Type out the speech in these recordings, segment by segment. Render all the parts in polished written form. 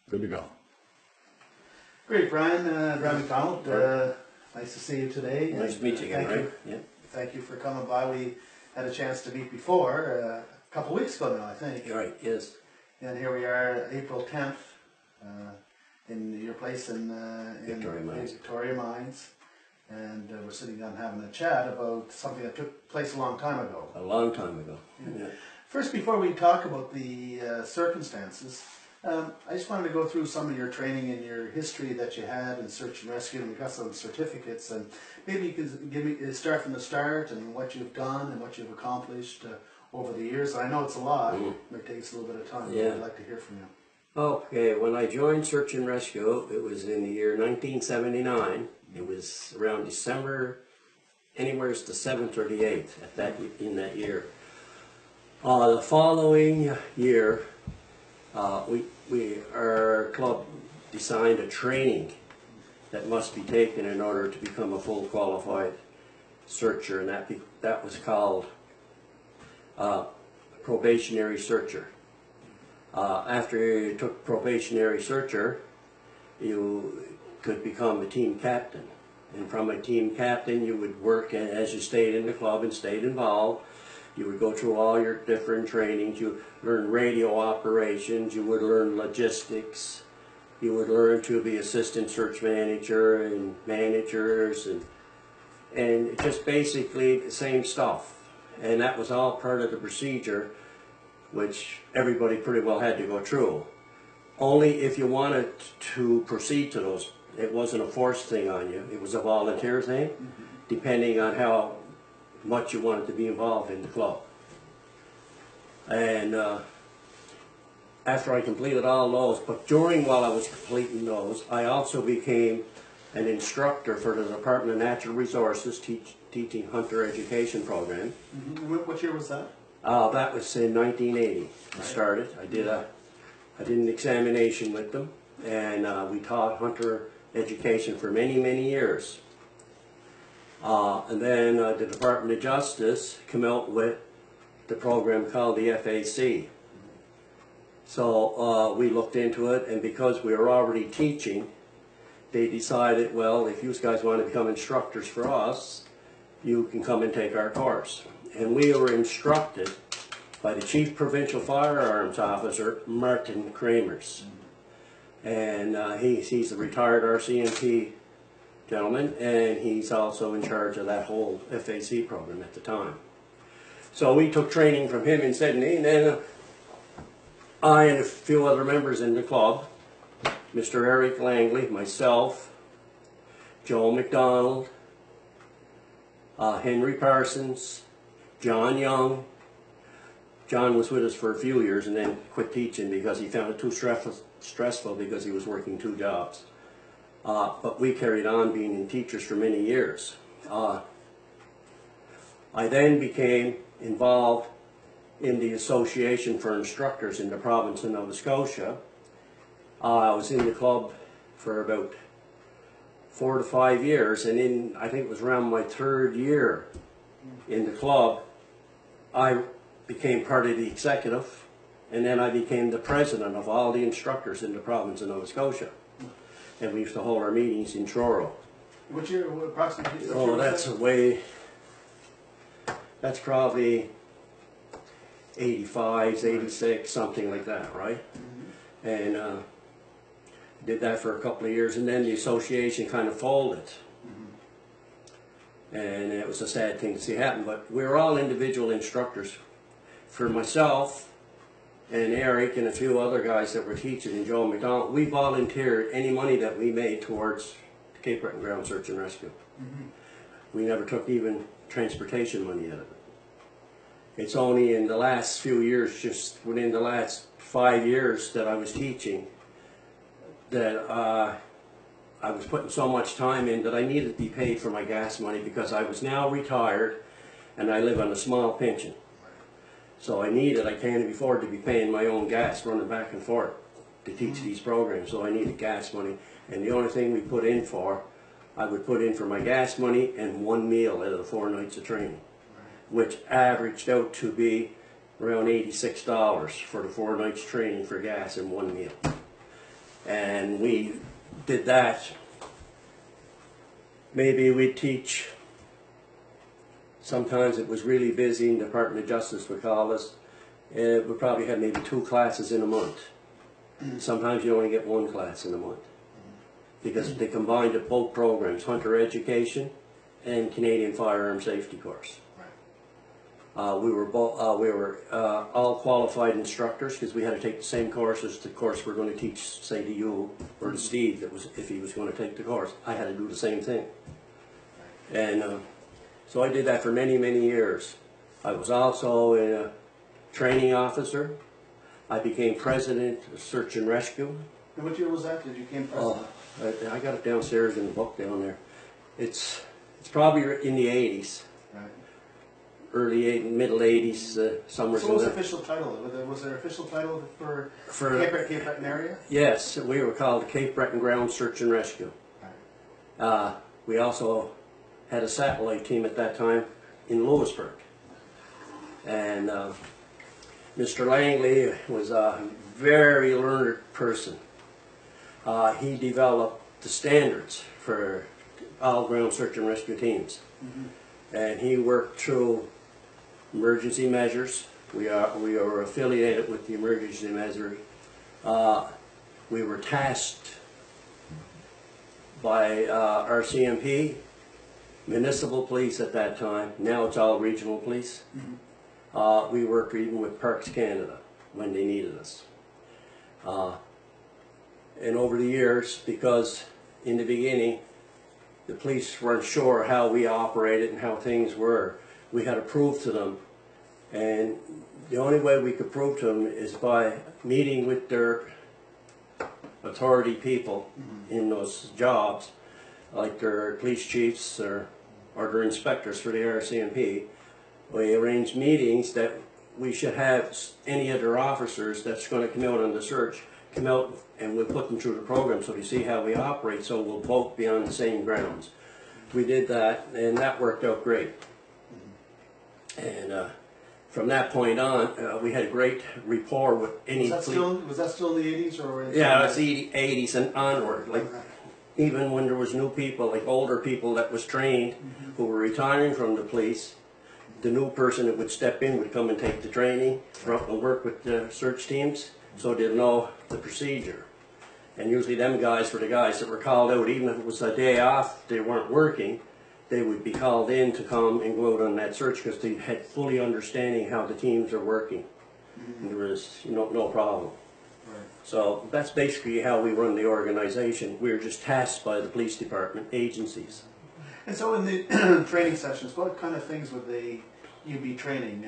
Good to go. Great, Bryan McDonald. Nice to see you today. Nice to meet you again, right? Yeah. Thank you for coming by. We had a chance to meet before, a couple of weeks ago now, I think. You're right, yes. And here we are, April 10th, in your place in Victoria Mines. And we're sitting down having a chat about something that took place a long time ago. A long time ago. Yeah. First, before we talk about the circumstances, I just wanted to go through some of your training and your history that you had in search and rescue, and we got some certificates, and maybe you can give me start from the start and what you've done and what you've accomplished over the years. I know it's a lot. It might take us a little bit of time. Yeah. But I'd like to hear from you. Okay, when I joined Search and Rescue, it was in the year 1979. It was around December, anywhere to the 7th or the 8th in that year. The following year, our club designed a training that must be taken in order to become a full qualified searcher, and that was called probationary searcher. After you took probationary searcher, you could become a team captain, and from a team captain you would work as you stayed in the club and stayed involved. You would go through all your different trainings. You learn radio operations. You would learn logistics. You would learn to be assistant search manager and managers and just basically the same stuff. And that was all part of the procedure, which everybody pretty well had to go through. Only if you wanted to proceed to those, it wasn't a forced thing on you. It was a volunteer thing, depending on how much you wanted to be involved in the club. And after I completed all those, but while I was completing those, I also became an instructor for the Department of Natural Resources teaching hunter education program. What year was that? That was in 1980. I started. I did an examination with them, and we taught hunter education for many, many years. And then the Department of Justice came out with the program called the FAC. So we looked into it, and because we were already teaching, they decided, well, if you guys want to become instructors for us, you can come and take our course. And we were instructed by the Chief Provincial Firearms Officer, Martin Kramers. And he's a retired RCMP gentleman, and he's also in charge of that whole FAC program at the time. So we took training from him in Sydney, and then I and a few other members in the club, Mr. Eric Langley, myself, Joe McDonald, Henry Parsons, John Young. John was with us for a few years and then quit teaching because he found it too stressful because he was working 2 jobs. But we carried on being teachers for many years. I then became involved in the Association for Instructors in the province of Nova Scotia. I was in the club for about 4 to 5 years, and I think it was around my 3rd year in the club, I became part of the executive, and then I became the president of all the instructors in the province of Nova Scotia. And we used to hold our meetings in Truro. What year, approximately? Oh, that's probably 85, 86, something like that, right? And did that for a couple of years, and then the association kind of folded. And it was a sad thing to see happen, but we were all individual instructors. For myself and Eric and a few other guys that were teaching, and Joe McDonald, we volunteered any money that we made towards the Cape Breton Ground Search and Rescue. We never took even transportation money out of it. It's only in the last few years, just within the last 5 years that I was teaching, that I was putting so much time in that I needed to be paid for my gas money because I was now retired and I live on a small pension. So I can't afford to be paying my own gas running back and forth to teach these programs, so I needed gas money. And the only thing we put in for, I would put in for my gas money and 1 meal out of the 4 nights of training, which averaged out to be around $86 for the 4 nights training for gas and 1 meal. And we did that. Maybe we'd teach, sometimes it was really busy, and the Department of Justice would call us. We probably had maybe 2 classes in a month. Sometimes you only get 1 class in a month, because they combined both programs, Hunter Education and Canadian Firearm Safety course. We were all qualified instructors, because we had to take the same course as the course we're going to teach, say, to you or to Steve. That was, if he was going to take the course, I had to do the same thing. And so I did that for many, many years. I was also a training officer. I became president of Search and Rescue. And what year was that? Did you become president? I got it downstairs in the book down there. It's probably in the 80s. Right. Middle 80s, somewhere. So what was the official title? Was there an official title for Cape Breton area? Yes, we were called the Cape Breton Ground Search and Rescue. Right. We also had a satellite team at that time in Lewisburg. And Mr. Langley was a very learned person. He developed the standards for all ground search and rescue teams. And he worked through emergency measures. We are affiliated with the emergency measure. We were tasked by RCMP, municipal police at that time. Now it's all regional police. We worked even with Parks Canada when they needed us. And over the years, because in the beginning the police weren't sure how we operated and how things were, we had to prove to them. And the only way we could prove to them is by meeting with their authority people in those jobs, like their police chiefs or their inspectors for the RCMP. We arranged meetings that we should have any of their officers that's going to come out on the search come out, and we'll put them through the program so they see how we operate, so we'll both be on the same grounds. We did that, and that worked out great. And from that point on, we had a great rapport with any police. Was that still in the 80s? Or yeah, that's the 80s and onward. Like, even when there was new people, like older people that was trained, who were retiring from the police, the new person that would step in would come and take the training and work with the search teams, so they'd know the procedure. And usually them guys were the guys that were called out, even if it was a day off, they weren't working, they would be called in to come and go out on that search, because they had fully understanding how the teams are working. And there was no problem. Right. So that's basically how we run the organization. We were just tasked by the police department agencies. And so in the training sessions, what kind of things would you be training?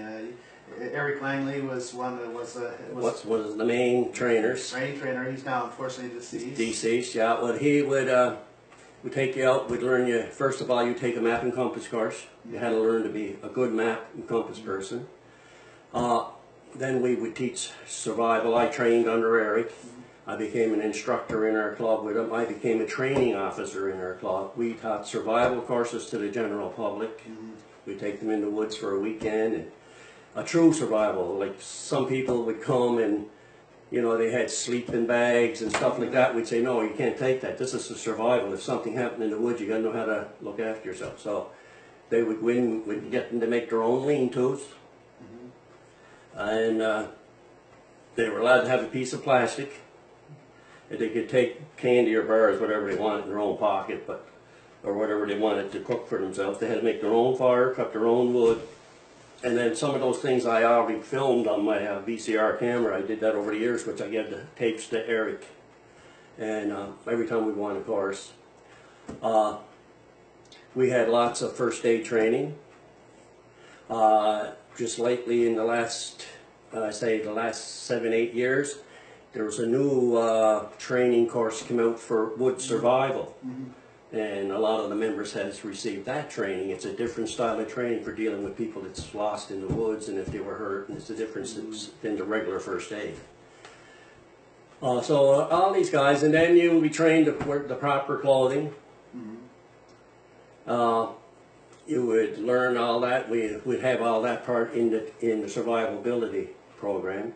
Eric Langley was one that was the main trainers. Main trainer. He's now unfortunately deceased. Deceased, yeah. Well, he would take you out. We'd learn you, first of all, you take a map and compass course. You had to learn to be a good map and compass person. Then we would teach survival. I trained under Eric. I became an instructor in our club with him. I became a training officer in our club. We taught survival courses to the general public. We take them in the woods for a weekend, and a true survival. Like, some people would come and, they had sleeping bags and stuff like that. We'd say, no, you can't take that. This is a survival. If something happened in the woods, you got to know how to look after yourself. So they would win. We'd get them to make their own lean-tos, and they were allowed to have a piece of plastic. They could take candy or bars, whatever they wanted, in their own pocket, or whatever they wanted to cook for themselves. They had to make their own fire, cut their own wood. And then some of those things I already filmed on my VCR camera. I did that over the years, which I gave the tapes to Eric. And every time we won a course. We had lots of first aid training. Just lately, in the last, the last 7-8 years, there was a new training course come out for wood survival. And a lot of the members has received that training. It's a different style of training for dealing with people that's lost in the woods, and if they were hurt, and it's a difference than the regular first aid. So all these guys, and then you will be trained to wear the proper clothing. You would learn all that. We'd have all that part in the survivability program.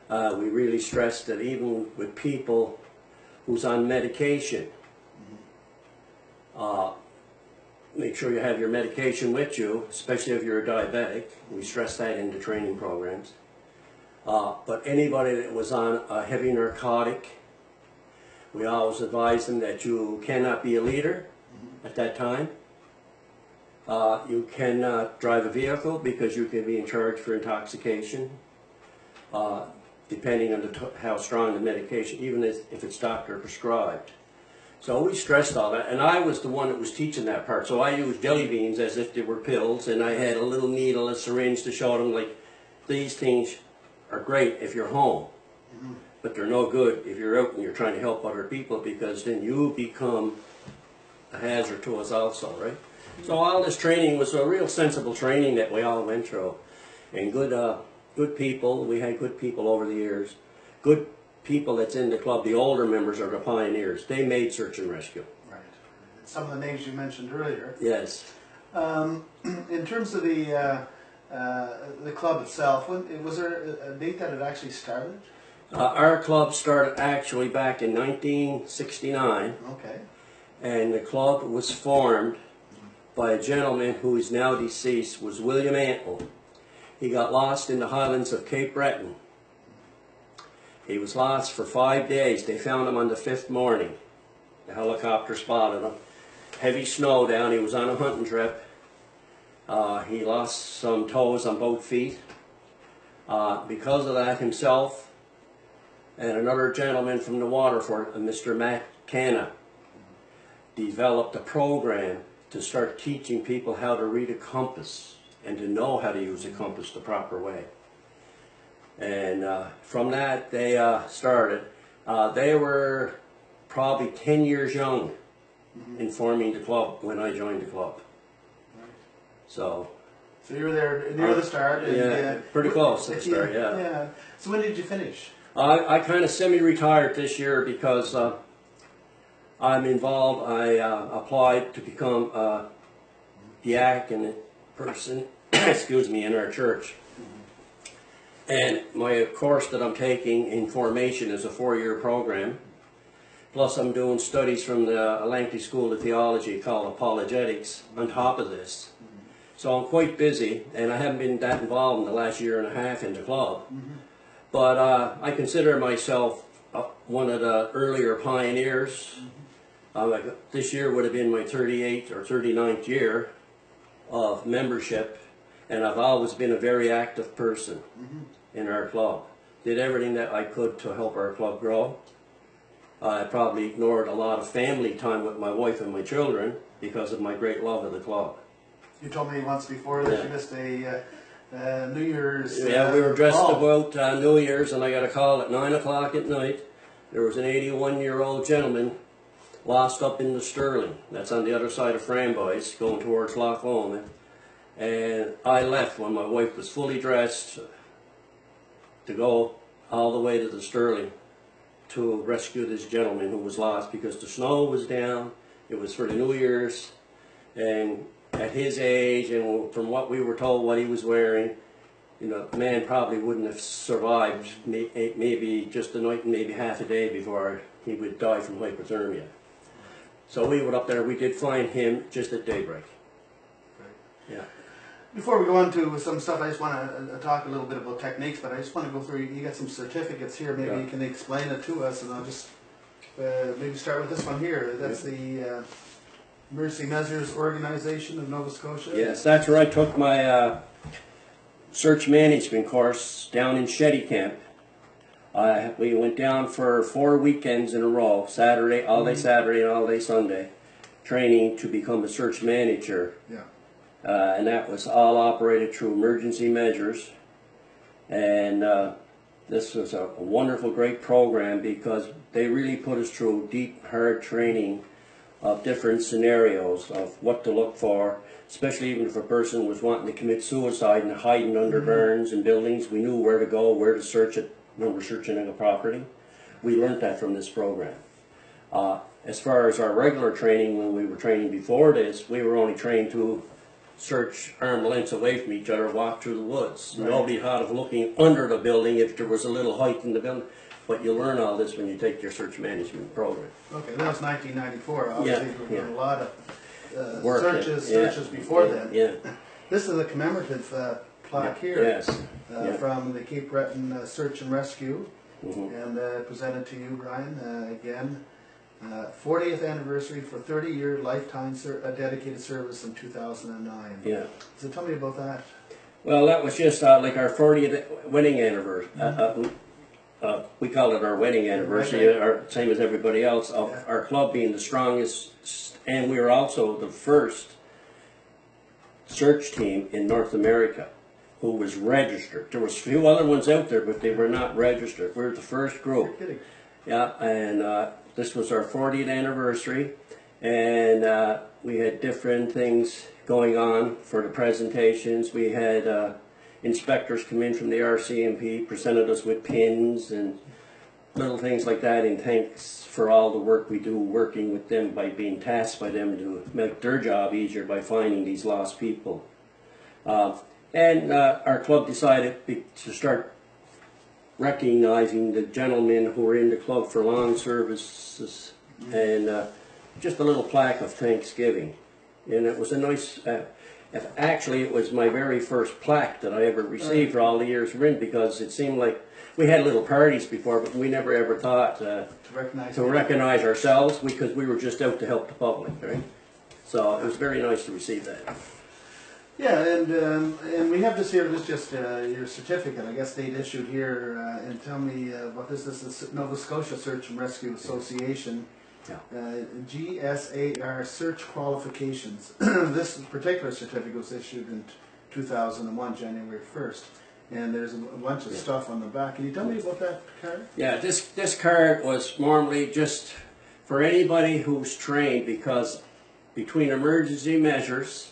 We really stressed that even with people who's on medication. Make sure you have your medication with you, especially if you're a diabetic. We stress that in the training programs. But anybody that was on a heavy narcotic, we always advise them that you cannot be a leader at that time. You cannot drive a vehicle because you can be in charge for intoxication, depending on how strong the medication, even if it's doctor prescribed. So we stressed all that, and I was the one that was teaching that part. So I used jelly beans as if they were pills, and I had a little needle, a syringe to show them, like, these things are great if you're home, but they're no good if you're out and you're trying to help other people, because then you become a hazard to us also, right? So all this training was a real sensible training that we all went through, and good people. We had good people over the years, good people that's in the club. The older members are the pioneers. They made search and rescue. Right. Some of the names you mentioned earlier. Yes. In terms of the club itself, was there a date that it actually started? Our club started actually back in 1969. Okay. And the club was formed by a gentleman who is now deceased, was William Antle. He got lost in the highlands of Cape Breton. He was lost for 5 days. They found him on the 5th morning. The helicopter spotted him. Heavy snow down. He was on a hunting trip. He lost some toes on both feet. Because of that, himself and another gentleman from the Waterford, Mr. McCanna, developed a program to start teaching people how to read a compass and to know how to use a compass the proper way. And from that, they started. They were probably 10 years young in forming the club when I joined the club. Right. So you were there near the start? And, yeah, pretty close to the start, yeah. Yeah. So when did you finish? I kind of semi-retired this year because I'm involved. I applied to become a diaconate person, excuse me, in our church. And my course that I'm taking in formation is a 4-year program. Plus I'm doing studies from the lengthy school of theology called apologetics on top of this. So I'm quite busy, and I haven't been that involved in the last year and a half in the club. But I consider myself one of the earlier pioneers. This year would have been my 38th or 39th year of membership, and I've always been a very active person in our club. Did everything that I could to help our club grow. I probably ignored a lot of family time with my wife and my children because of my great love of the club. You told me once before that you missed a New Year's Yeah, we were dressed about New Year's, and I got a call at 9 o'clock at night. There was an 81-year-old gentleman lost up in the Stirling. That's on the other side of Framboise, going towards Loch Lomond. And I left when my wife was fully dressed to go all the way to the Stirling to rescue this gentleman who was lost because the snow was down. It was for the New Year's, and at his age and from what we were told what he was wearing, you know, the man probably wouldn't have survived maybe just a night and maybe half a day before he would die from hypothermia. So we went up there. We did find him just at daybreak. Right. Yeah. Before we go on to some stuff, I just want to talk a little bit about techniques, but I just want to go through, you got some certificates here, maybe you can explain it to us, and I'll just maybe start with this one here. That's the Mercy Measures Organization of Nova Scotia. Yes, that's where I took my search management course down in Shetty Camp. We went down for 4 weekends in a row, Saturday, all day Saturday and all day Sunday, training to become a search manager. Yeah. And that was all operated through emergency measures. And this was a wonderful, great program because they really put us through deep, hard training of different scenarios of what to look for, especially even if a person was wanting to commit suicide and hiding under barns and buildings. We knew where to go, where to search it when we're searching a property. We learned that from this program. As far as our regular training, when we were training before this, we were only trained to search arm lengths away from each other, walk through the woods. Right. Nobody thought of looking under the building if there was a little height in the building. Right. But you learn all this when you take your search management program. Okay, that was 1994. Obviously, Yeah, we've done yeah. a lot of Work, searches before then. Yeah. This is a commemorative plaque here. Yes. Yeah. From the Cape Breton Search and Rescue, Mhm. and presented to you, Brian, again. 40th anniversary for 30-year lifetime dedicated service in 2009. Yeah. So tell me about that. Well, that was just like our 40th wedding anniversary. We call it our wedding anniversary, same as everybody else, of our club being the strongest, and we were also the first search team in North America who was registered. There was a few other ones out there, but they were not registered. We were the first group. You're kidding. Yeah, and this was our 40th anniversary, and we had different things going on for the presentations. We had inspectors come in from the RCMP, presented us with pins and little things like that in thanks for all the work we do working with them, by being tasked by them to make their job easier by finding these lost people. And our club decided to start recognizing the gentlemen who were in the club for long services, and just a little plaque of Thanksgiving. And it was a nice, actually it was my very first plaque that I ever received for all the years we're in, because it seemed like we had little parties before, but we never ever thought to recognize ourselves, because we were just out to help the public, right? So it was very nice to receive that. Yeah, and we have this here. This is just your certificate, I guess, date issued here. And tell me what this is. This is Nova Scotia Search and Rescue Association, GSAR Search Qualifications. This particular certificate was issued in 2001, January 1st. And there's a bunch of stuff on the back. Can you tell me about that card? Yeah, this card was normally just for anybody who's trained, because between emergency measures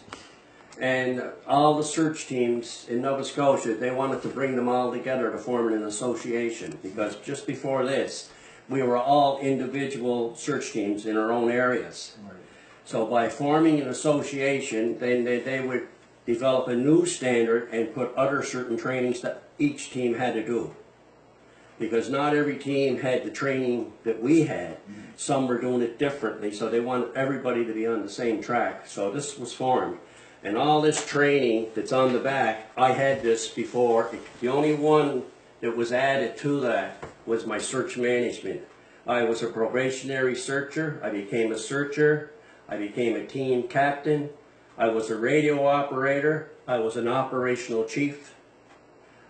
and all the search teams in Nova Scotia, they wanted to bring them all together to form an association, because just before this, we were all individual search teams in our own areas. Right. So by forming an association, then they would develop a new standard and put other certain trainings that each team had to do. Because not every team had the training that we had. Some were doing it differently, so they wanted everybody to be on the same track. So this was formed. And all this training that's on the back, I had this before. The only one that was added to that was my search management. I was a probationary searcher. I became a searcher. I became a team captain. I was a radio operator. I was an operational chief.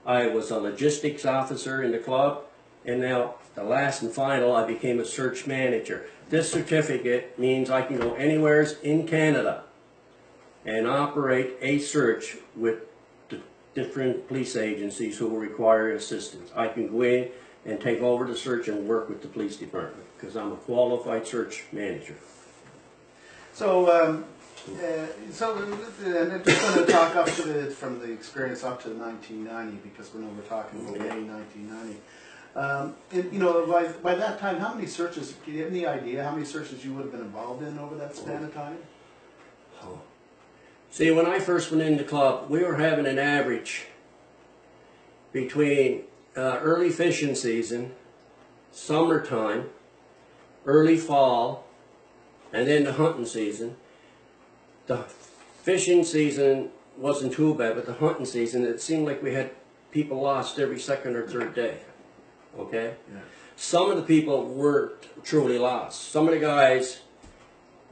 I was a logistics officer in the club. And now, the last and final, I became a search manager. This certificate means I can go anywhere in Canada and operate a search with the different police agencies who will require assistance. I can go in and take over the search and work with the police department, because I'm a qualified search manager. So, and I'm just going to talk up to from the experience up to 1990, because we know we're talking about May 1990. And, you know, by that time, how many searches, do you have any idea how many searches you would have been involved in over that span of time? Oh. See, when I first went in the club, we were having an average between early fishing season, summertime, early fall, and then the hunting season. The fishing season wasn't too bad, but the hunting season, it seemed like we had people lost every second or third day. Okay? Yeah. Some of the people weren't truly lost. Some of the guys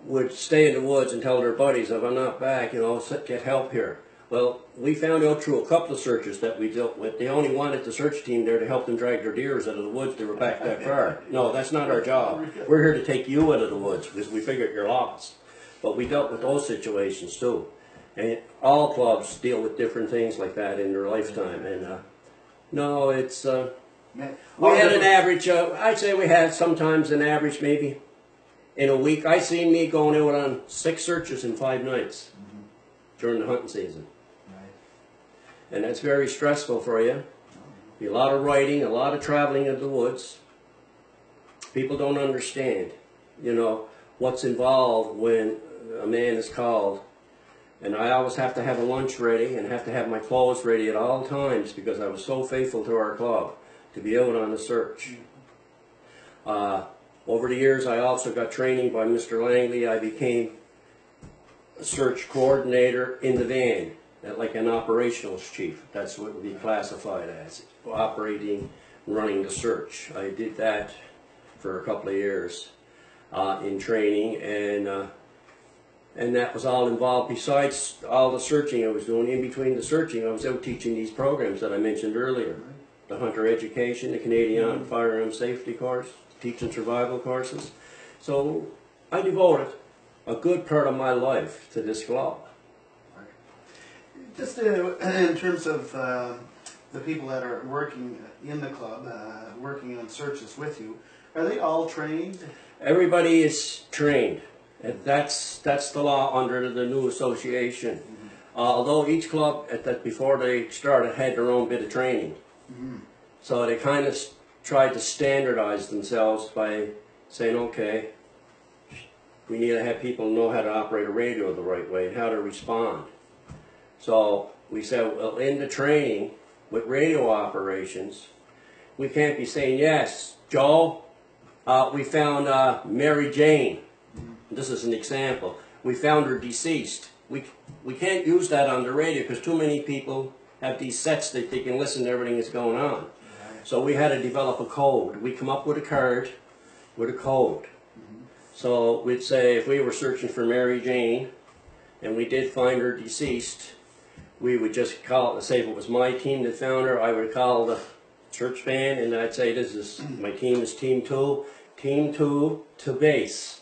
would stay in the woods and tell their buddies, if I'm not back, you know, get help here. Well, we found out through a couple of searches that we dealt with, they only wanted the search team there to help them drag their deers out of the woods. They were back that far. No, that's not our job. We're here to take you out of the woods, because we figured you're lost. But we dealt with those situations too. And all clubs deal with different things like that in their lifetime. And no, it's, we had an average, I'd say we had sometimes an average maybe in a week. I seen me going out on 6 searches in 5 nights during the hunting season. And that's very stressful for you. Be a lot of writing, a lot of traveling in the woods. People don't understand, you know, what's involved when a man is called. And I always have to have a lunch ready and have to have my clothes ready at all times, because I was so faithful to our club to be out on the search. Over the years, I also got training by Mr. Langley. I became a search coordinator in the van, like an operations chief. That's what would be classified as, operating and running the search. I did that for a couple of years in training, and that was all involved. Besides all the searching I was doing, in between the searching, I was out teaching these programs that I mentioned earlier. The Hunter Education, the Canadian Firearm Safety course, Teach and Survival courses. So I devoted a good part of my life to this club. Just in terms of the people that are working in the club, working on searches with you, are they all trained? Everybody is trained. And that's the law under the new association. Although each club, before they started, had their own bit of training. So they kind of tried to standardize themselves by saying, okay, we need to have people know how to operate a radio the right way and how to respond. So we said, well, in the training with radio operations, we can't be saying, yes, Joe, we found Mary Jane. This is an example. We found her deceased. We can't use that on the radio because too many people have these sets that they can listen to everything that's going on. So we had to develop a code. We come up with a card with a code. So we'd say if we were searching for Mary Jane and we did find her deceased, we would just call it, say if it was my team that found her, I would call the search band and I'd say this is, my team is Team 2, Team 2 to base.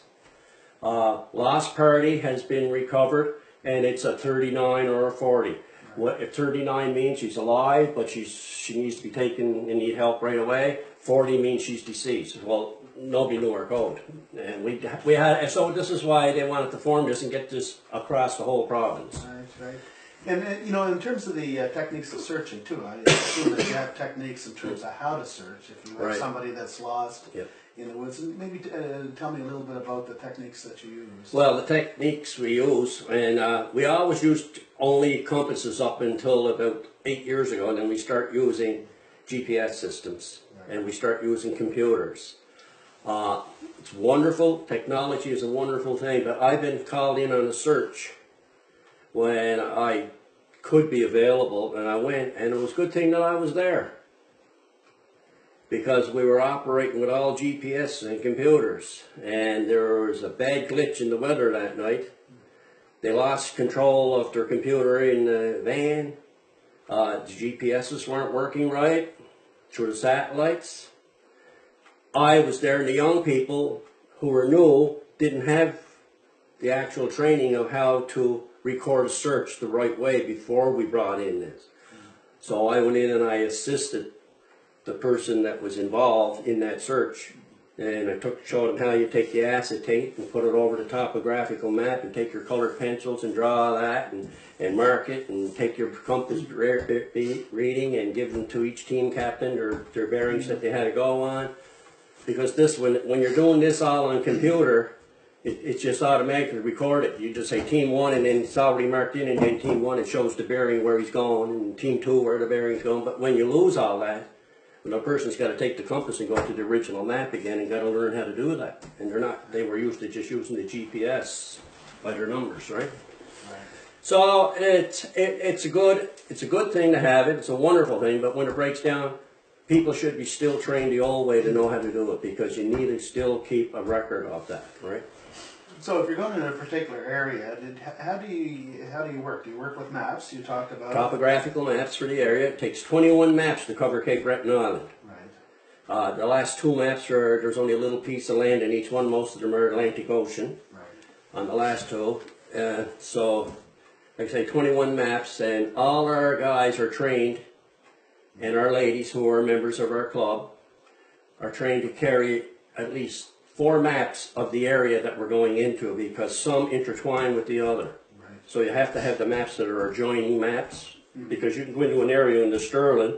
Lost party has been recovered and it's a 39 or a 40. What if 39 means she's alive, but she needs to be taken and need help right away. 40 means she's deceased. Well, nobody knew our code, and we had. So this is why they wanted to form this and get this across the whole province. Right. And you know, in terms of the techniques of searching too, I assume that you have techniques in terms of how to search. If you have somebody that's lost in the woods, maybe tell me a little bit about the techniques that you use. Well, the techniques we use, and we always used only compasses up until about 8 years ago, and then we start using GPS systems, and we start using computers. It's wonderful. Technology is a wonderful thing, but I've been called in on a search when I could be available, and I went, and it was a good thing that I was there, because we were operating with all GPS and computers, and there was a bad glitch in the weather that night. They lost control of their computer in the van. The GPSs weren't working right through the satellites. I was there, and the young people who were new didn't have the actual training of how to record a search the right way before we brought in this. So I went in and I assisted the person that was involved in that search, and I showed them how you take the acetate and put it over the topographical map and take your colored pencils and draw that and mark it and take your compass reading and give them to each team captain their bearings that they had to go on. Because this, when you're doing this all on computer, it's just automatically recorded. You just say Team 1 and then it's already marked in, and then Team 1 it shows the bearing where he's going, and Team 2 where the bearing's going. But when you lose all that, a person's got to take the compass and go to the original map again and got to learn how to do that. And they were used to just using the GPS by their numbers, right? So it's a good thing to have it. It's a wonderful thing, but when it breaks down, people should be still trained the old way to know how to do it, because you need to still keep a record of that, right? So if you're going in a particular area, how do you work? Do you work with maps? You talked about topographical maps for the area. It takes 21 maps to cover Cape Breton Island. Right. The last 2 maps there's only a little piece of land in each one. Most of them are Atlantic Ocean. Right. On the last 2, so like I say, 21 maps, and all our guys are trained, and our ladies who are members of our club are trained to carry at least 4 maps of the area that we're going into, because some intertwine with the other. Right. So you have to have the maps that are adjoining maps, because you can go into an area in the Sterling,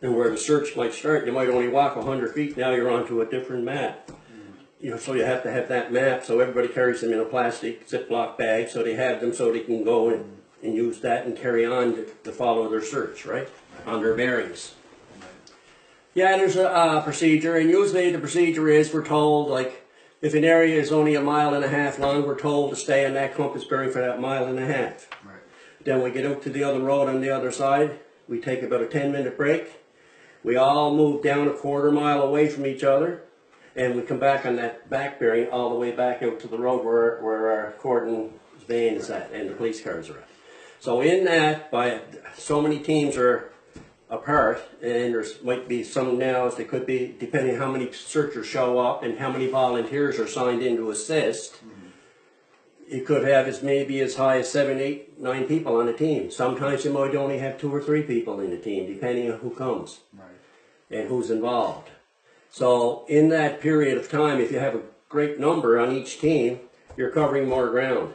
and where the search might start, you might only walk 100 feet, now you're onto a different map. You know, so you have to have that map, so everybody carries them in a plastic Ziploc bag, so they have them so they can go and use that and carry on to follow their search, right? On their bearings. Yeah, there's a procedure, and usually the procedure is we're told, like, if an area is only 1.5 miles long, we're told to stay on that compass bearing for that 1.5 miles. Right. Then we get out to the other road on the other side. We take about a 10-minute break. We all move down 1/4 mile away from each other, and we come back on that back bearing all the way back out to the road where our cordon van is at and the police cars are at. So in that, by so many teams are apart, and there's might be some now, as they could be, depending how many searchers show up and how many volunteers are signed in to assist. You could have maybe as high as 7, 8, 9 people on a team. Sometimes you might only have 2 or 3 people in a team, depending on who comes and who's involved. So in that period of time, if you have a great number on each team, you're covering more ground.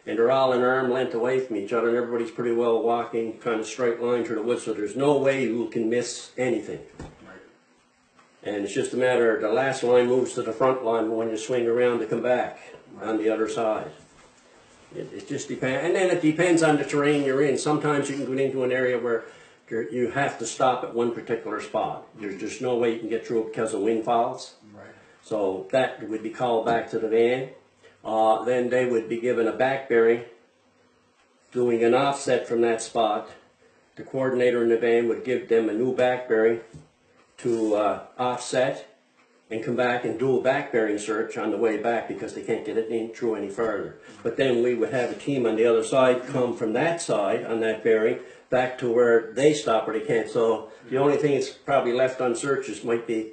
And they're all an arm length away from each other, and everybody's pretty well walking kind of straight line through the woods, so there's no way you can miss anything. And it's just a matter of the last line moves to the front line when you swing around to come back on the other side. It just depends, and then it depends on the terrain you're in. Sometimes you can go into an area where you have to stop at one particular spot. There's just no way you can get through it because of windfalls. So that would be called back to the van. Then they would be given a back bearing, doing an offset from that spot. The coordinator in the van would give them a new back bearing to offset and come back and do a back bearing search on the way back because they can't get it in through any further. But then we would have a team on the other side come from that side on that bearing back to where they stop or they can't. So the only thing that's probably left unsearched might be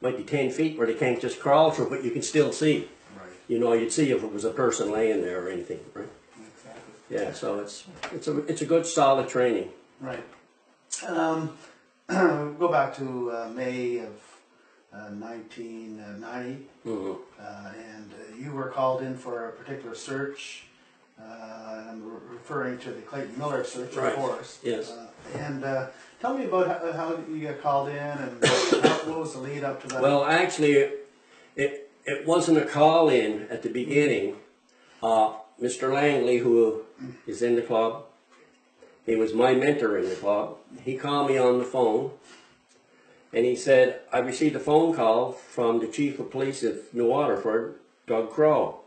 10 feet where they can't just crawl through, but you can still see. You know, you'd see if it was a person laying there or anything, right? Exactly. Yeah, so it's a good solid training. Right. Go back to May of 1990, and you were called in for a particular search. I'm referring to the Clayton Miller search, of course. Yes. And tell me about how you got called in and what was the lead up to that? Well, actually, it wasn't a call in at the beginning. Mr. Langley, who is in the club, he was my mentor in the club. He called me on the phone, and he said, I received a phone call from the Chief of Police of New Waterford, Chief Crowe.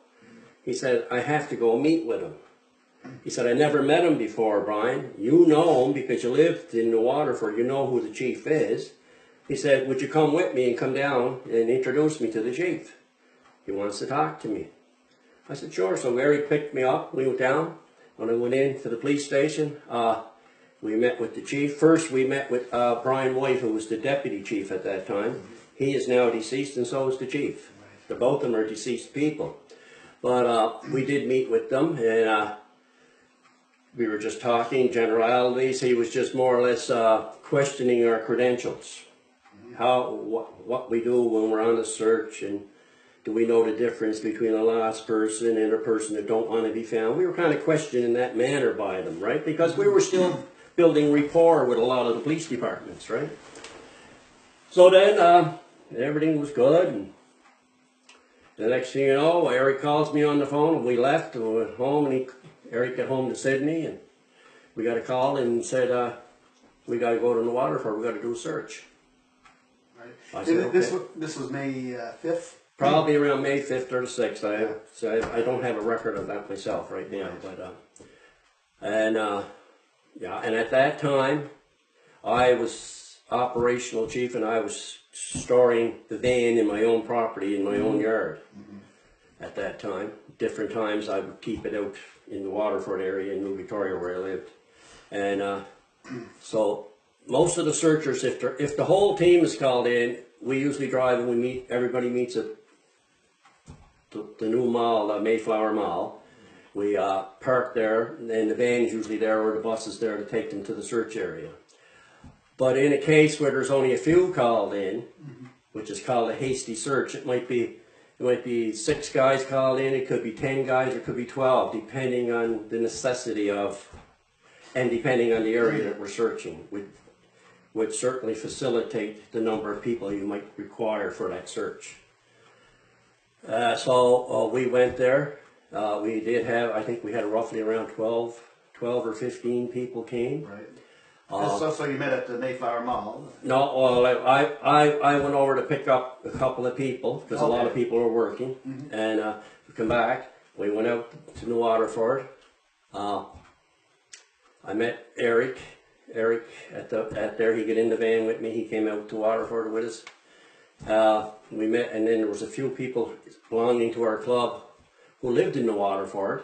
He said, I have to go meet with him. He said, I never met him before, Brian. You know him because you lived in New Waterford. You know who the chief is. He said, would you come with me and come down and introduce me to the chief? He wants to talk to me. I said, sure. So Eric picked me up. We went down. When I went in to the police station, we met with the chief. First, we met with Brian White, who was the deputy chief at that time. He is now deceased, and so is the chief. The both of them are deceased people. But we did meet with them, and we were just talking generalities. He was just more or less questioning our credentials. What we do when we're on a search, and do we know the difference between a lost person and a person that don't want to be found? We were kind of questioned in that manner by them, right? Because we were still building rapport with a lot of the police departments, right? So then everything was good, and the next thing you know, Eric calls me on the phone, and we left and went home, and Eric got home to Sydney, and we got a call and said, we got to go to the Waterford, we got to do a search. Right. Said, okay. This was May 5th? Probably around May 5th or the 6th. I don't have a record of that myself right now. But and at that time, I was operational chief, and I was storing the van in my own property, in my own yard. At that time, different times I would keep it out in the Waterford area in New Victoria where I lived, and so most of the searchers, if the whole team is called in, we usually drive and we meet. Everybody meets at the new mall, the Mayflower Mall. We park there, and the van is usually there, or the bus is there to take them to the search area. But in a case where there's only a few called in, which is called a hasty search, it might be 6 guys called in, it could be 10 guys, it could be 12, depending on the necessity of, and depending on the area that we're searching, would certainly facilitate the number of people you might require for that search. So we went there. We did have, I think we had roughly around 12 or 15 people came. Right. So you met at the Mayflower Mall? No, well, I went over to pick up a couple of people, because a lot of people were working, and we come back, we went out to New Waterford. I met Eric at there, he got in the van with me, he came out to Waterford with us. We met, and then there was a few people belonging to our club who lived in New Waterford,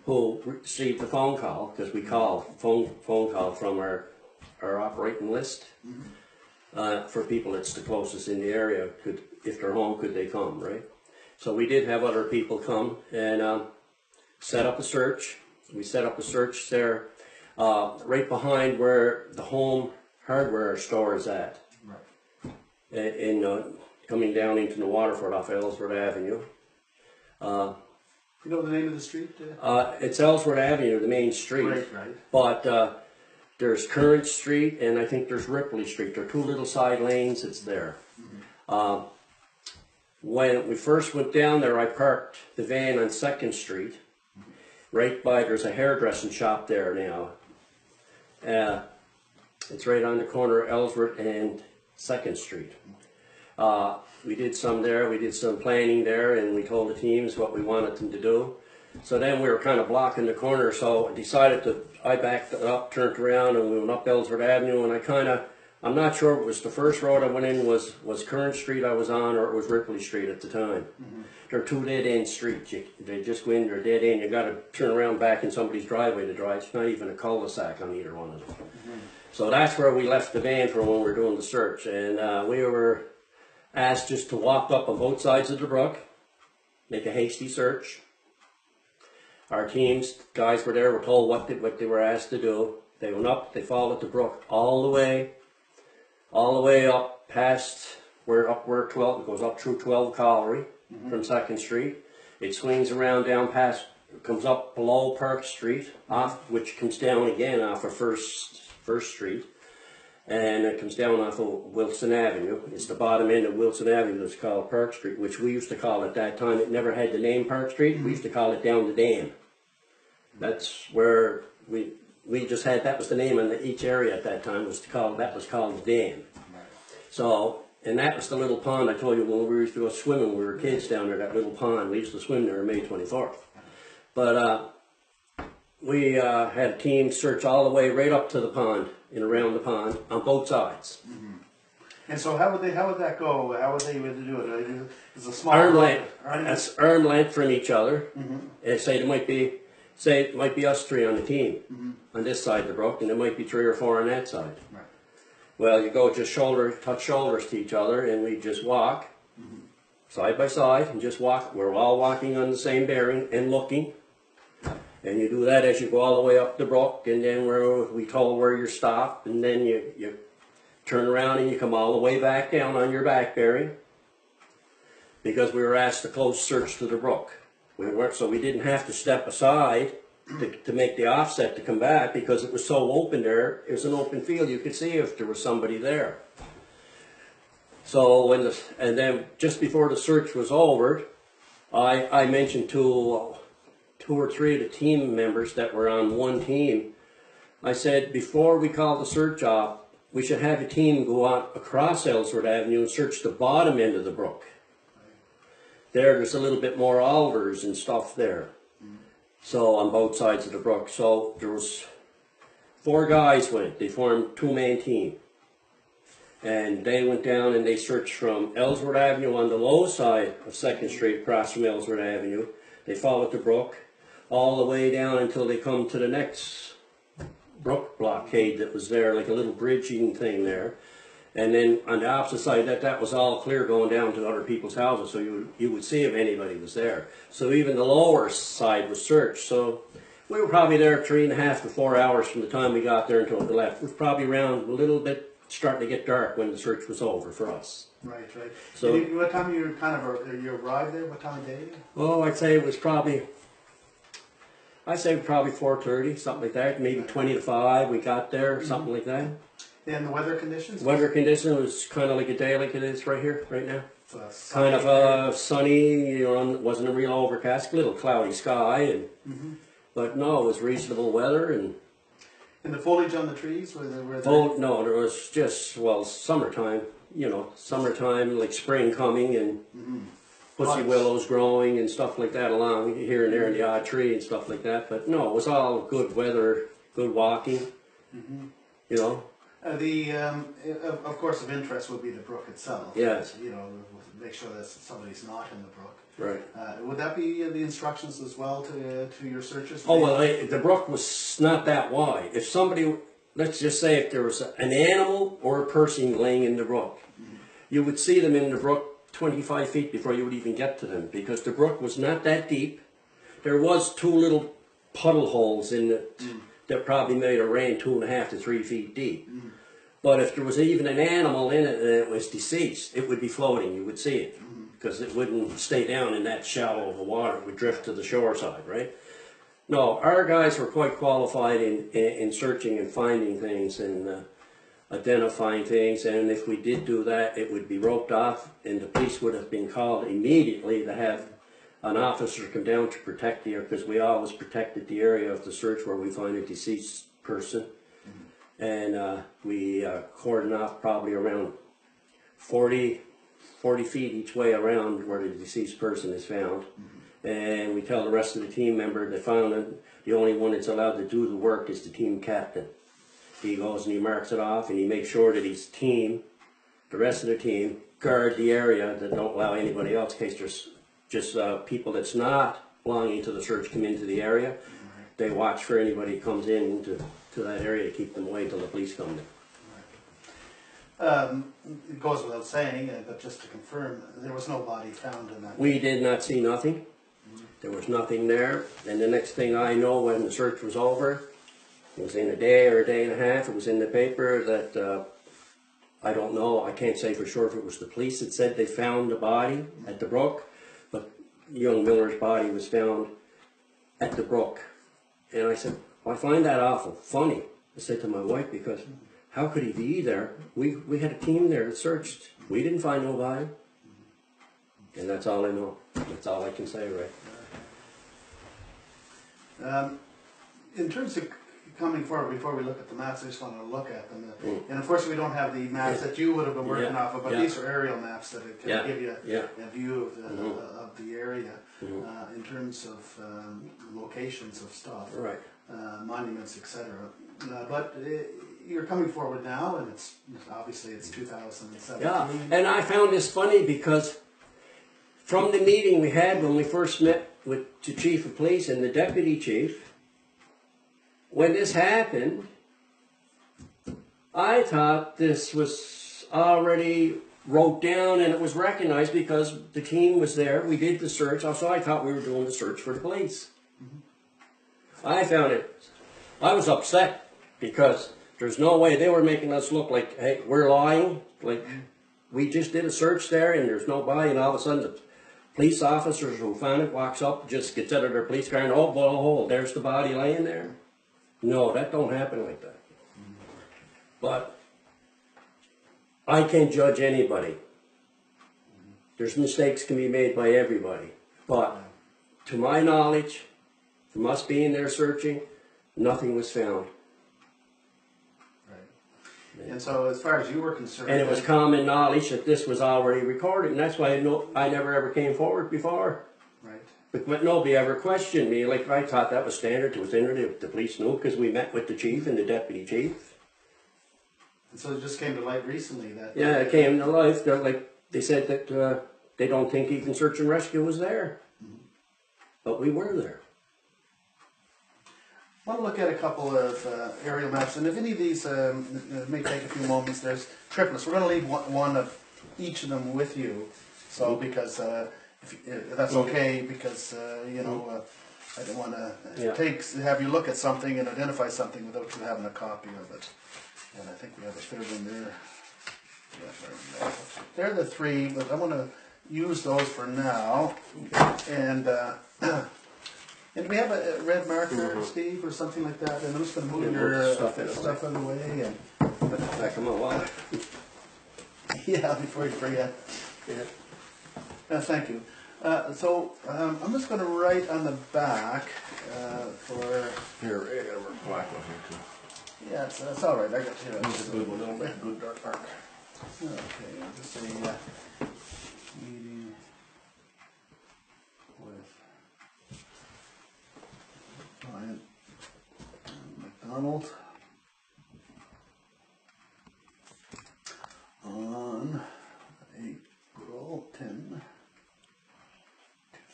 who received a phone call, because we called, phone call from our operating list, for people that's the closest in the area, if they're home, could they come, right? So we did have other people come and set up a search. We set up a search there, right behind where the home hardware store is at. Right. Coming down into the Waterford off Ellsworth Avenue. You know the name of the street? It's Ellsworth Avenue, the main street. Right. But there's Current Street and I think there's Ripley Street. There are two little side lanes, it's there. When we first went down there, I parked the van on 2nd Street. Right by, there's a hairdressing shop there now. It's right on the corner of Ellsworth and 2nd Street. We did some there, we did some planning there, and we told the teams what we wanted them to do. So then we were kind of blocking the corner, so I decided I backed up, turned around, and we went up Ellsworth Avenue, and I'm not sure if it was the first road I went in was Current Street I was on, or it was Ripley Street at the time. They're two dead-end streets. They just go in, they're dead end. You got to turn around back in somebody's driveway to drive. It's not even a cul-de-sac on either one of them. So that's where we left the van for when we were doing the search, and we were asked just to walk up on both sides of the brook, make a hasty search. Our teams, guys were there, were told what they were asked to do. They went up, they followed the brook all the way up past where 12, it goes up through 12 Colliery from 2nd Street. It swings around down past, comes up below Park Street, which comes down again off of First Street. And it comes down off of Wilson Avenue. It's the bottom end of Wilson Avenue that's called Park Street, which we used to call at that time. It never had the name Park Street. We used to call it down the dam. That's where we just had, that was the name in each area at that time, that was called the dam. So, and that was the little pond I told you when we used to go swimming when we were kids down there, that little pond. We used to swim there on May 24th. But we had a team search all the way right up to the pond and around the pond on both sides. And so how would that go? How would they do it? It's a small arm length. That's arm length from each other. And say it might be us three on the team on this side of the brook, and there might be 3 or 4 on that side. Right. Well, you go just touch shoulders to each other, and we just walk side by side and just walk. We're all walking on the same bearing and looking. And you do that as you go all the way up the brook, and then we told where you stop, and then you turn around and you come all the way back down on your back bearing, because we were asked to close search to the brook. So we didn't have to step aside to make the offset to come back, because it was so open there. It was an open field. You could see if there was somebody there. So and then just before the search was over, I mentioned to 2 or 3 of the team members that were on one team, I said, before we call the search off, we should have a team go out across Ellsworth Avenue and search the bottom end of the brook. There's a little bit more alders and stuff there. So on both sides of the brook. So there was 4 guys went. They formed 2-man team. And they went down and they searched from Ellsworth Avenue on the low side of 2nd Street across from Ellsworth Avenue. They followed the brook all the way down until they come to the next brook blockade that was there, like a little bridging thing there. And then on the opposite side, that was all clear going down to other people's houses, so you would see if anybody was there. So even the lower side was searched. So we were probably there 3.5 to 4 hours from the time we got there until we left. It was probably around a little bit starting to get dark when the search was over for us. Right. So what time you arrived there? What time of day? Oh, I'd say probably 4:30, something like that. Maybe 20 to 5. We got there, something like that. And the weather conditions? Weather condition was kind of like a day like it is right here, right now. Kind of sunny, wasn't a real overcast, a little cloudy sky, but no, it was reasonable weather. In the foliage on the trees? Oh, no, there was just, well, summertime, you know, summertime, like spring coming and pussy willows growing and stuff like that along here and there in the odd tree and stuff like that. But no, it was all good weather, good walking, you know. Of course, of interest would be the brook itself. Yes. You know, make sure that somebody's not in the brook. Right. Would that be the instructions as well to your searchers? Oh, well, the brook was not that wide. If somebody, let's just say if there was an animal or a person laying in the brook, you would see them in the brook 25 feet before you would even get to them, because the brook was not that deep. There was 2 little puddle holes in it that probably made a rain 2.5 to 3 feet deep. But if there was even an animal in it and it was deceased, it would be floating. You would see it, because it wouldn't stay down in that shallow of the water. It would drift to the shore side, right? No, our guys were quite qualified in searching and finding things and identifying things. And if we did do that, it would be roped off, and the police would have been called immediately to have an officer come down to protect the area, because we always protected the area of the search where we find a deceased person. And we cordon off probably around 40 feet each way around where the deceased person is found. And we tell the rest of the team member that found it, the only one that's allowed to do the work is the team captain. He goes and he marks it off, and he makes sure that his team, the rest of the team, guard the area, that don't allow anybody else, in case there's just people that's not belonging to the search come into the area. They watch for anybody who comes in to that area to keep them away until the police come in. It goes without saying, but just to confirm, there was no body found in that. We did not see nothing. There was nothing there. And the next thing I know, when the search was over, it was in a day or a day and a half, it was in the paper that, I don't know, I can't say for sure if it was the police that said they found the body at the brook, but young Miller's body was found at the brook. And I said, I find that awful funny. I said to my wife, because how could he be there? We had a team there that searched. We didn't find nobody. And that's all I know. That's all I can say, Ray. In terms of coming forward, before we look at the maps, I just want to look at them. And of course, we don't have the maps that you would have been working off of, but these are aerial maps that can give you a view of the area in terms of locations of stuff, monuments, etc. But you're coming forward now, and it's obviously it's 2017. Yeah, and I found this funny because from the meeting we had when we first met with the chief of police and the deputy chief, when this happened, I thought this was already wrote down and it was recognized because the team was there. We did the search, so I thought we were doing the search for the police. I found it, I was upset because there's no way they were making us look like, hey, we're lying. Like, we just did a search there and there's nobody, and all of a sudden the police officers who found it walks up, just gets out of their police car and, oh, behold, there's the body laying there. No, that don't happen like that. But I can't judge anybody. There's mistakes can be made by everybody. But to my knowledge, from us being there searching, nothing was found. Right. And so as far as you were concerned... And it was common knowledge that this was already recorded, and that's why I never ever came forward before. Right. But nobody ever questioned me. Like, I thought that was standard. It was in there. The police knew because we met with the chief and the deputy chief. And so it just came to light recently that... Yeah, it came to life. They said that they don't think even search and rescue was there. But we were there. I want to look at a couple of aerial maps, and if any of these may take a few moments, there's triplets. We're going to leave one of each of them with you, so because if that's okay, because you know I don't want to have you look at something and identify something without you having a copy of it. And I think we have a third one there. Yeah, they're the three, but I want to use those for now. And and we have a red marker, Steve, or something like that. And I'm just going to move your stuff out of the way and put it back in my wallet. Yeah, before you forget. Yeah. Thank you. So I'm just going to write on the back for... Here, I got a black one here too. Yeah, that's all right. I got you. That's a good one, don't it? Good dark mark. Okay, I'll just say meeting with Bryan McDonald on April 10,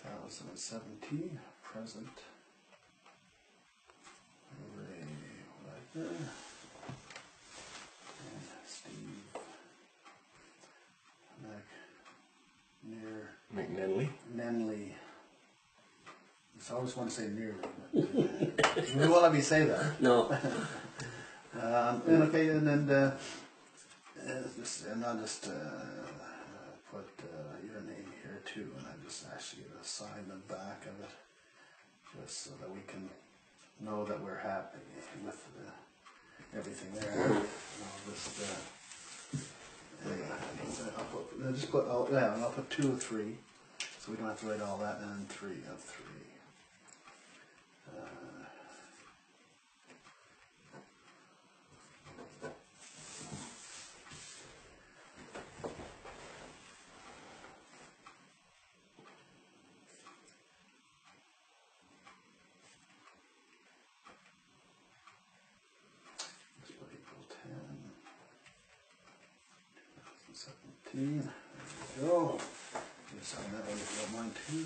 2017, present Ray Wagner and Steve McNenley. I always want to say nearly, but you won't let me say that. No. And okay, and then and I'll just put your name here too, and I just ask you to sign the back of it, just so that we can know that we're happy with everything there. And I'll just I'll put 2 of 3, so we don't have to write all that, and then 3 of 3. There we go. You sign that one if you don't mind too.